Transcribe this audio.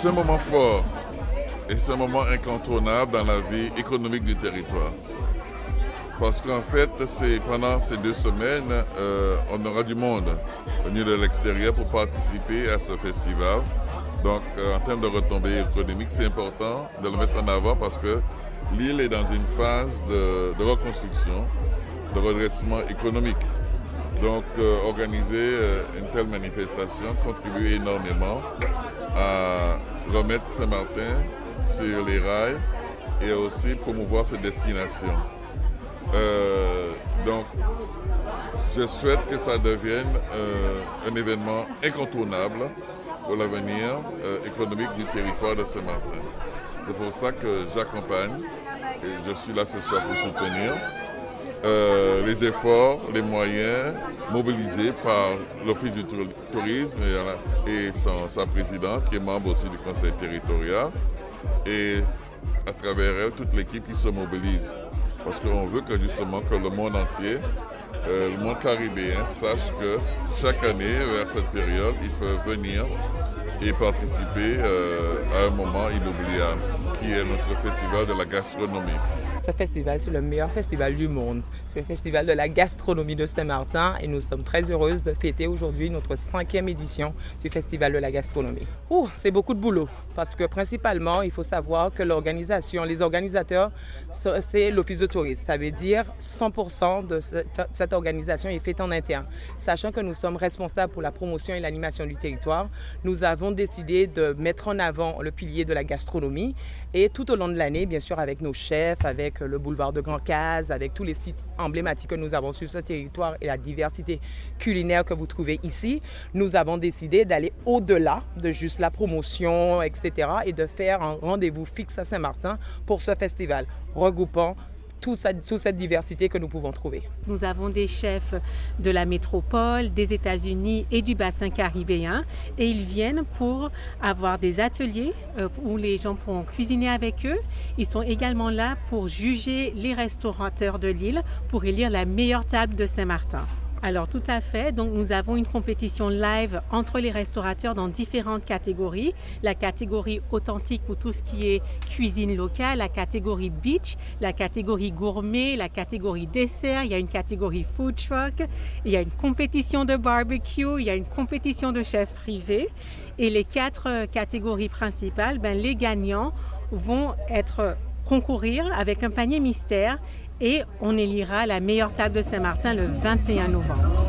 C'est un moment fort et c'est un moment incontournable dans la vie économique du territoire. Parce qu'en fait, pendant ces 2 semaines, on aura du monde venu de l'extérieur pour participer à ce festival. Donc, en termes de retombées économiques, c'est important de le mettre en avant parce que l'île est dans une phase de reconstruction, de redressement économique. Donc, organiser une telle manifestation contribue énormément à remettre Saint-Martin sur les rails et aussi promouvoir ses destinations. Donc, je souhaite que ça devienne un événement incontournable pour l'avenir économique du territoire de Saint-Martin. C'est pour ça que j'accompagne et je suis là ce soir pour soutenir les efforts, les moyens mobilisés par l'Office du tourisme et sa présidente qui est membre aussi du conseil territorial et à travers elle toute l'équipe qui se mobilise. Parce qu'on veut que justement que le monde entier, le monde caribéen sache que chaque année, vers cette période, ils peuvent venir et participer à un moment inoubliable qui est notre festival de la gastronomie. Ce festival, c'est le meilleur festival du monde. C'est le festival de la gastronomie de Saint-Martin et nous sommes très heureuses de fêter aujourd'hui notre 5e édition du festival de la gastronomie. C'est beaucoup de boulot parce que principalement, il faut savoir que les organisateurs, c'est l'Office de tourisme. Ça veut dire 100% de cette organisation est faite en interne. Sachant que nous sommes responsables pour la promotion et l'animation du territoire, nous avons décidé de mettre en avant le pilier de la gastronomie et tout au long de l'année, bien sûr, avec nos chefs, avec le boulevard de Grand-Case, avec tous les sites emblématiques que nous avons sur ce territoire et la diversité culinaire que vous trouvez ici, nous avons décidé d'aller au-delà de juste la promotion, etc. et de faire un rendez-vous fixe à Saint-Martin pour ce festival, regroupant toute cette diversité que nous pouvons trouver. Nous avons des chefs de la métropole, des États-Unis et du bassin caribéen et ils viennent pour avoir des ateliers où les gens pourront cuisiner avec eux. Ils sont également là pour juger les restaurateurs de l'île pour élire la meilleure table de Saint-Martin. Alors tout à fait, donc nous avons une compétition live entre les restaurateurs dans différentes catégories. La catégorie authentique pour tout ce qui est cuisine locale, la catégorie beach, la catégorie gourmet, la catégorie dessert, il y a une catégorie food truck, il y a une compétition de barbecue, il y a une compétition de chef privé. Et les 4 catégories principales, les gagnants vont concourir avec un panier mystère et on élira la meilleure table de Saint-Martin le 21 novembre.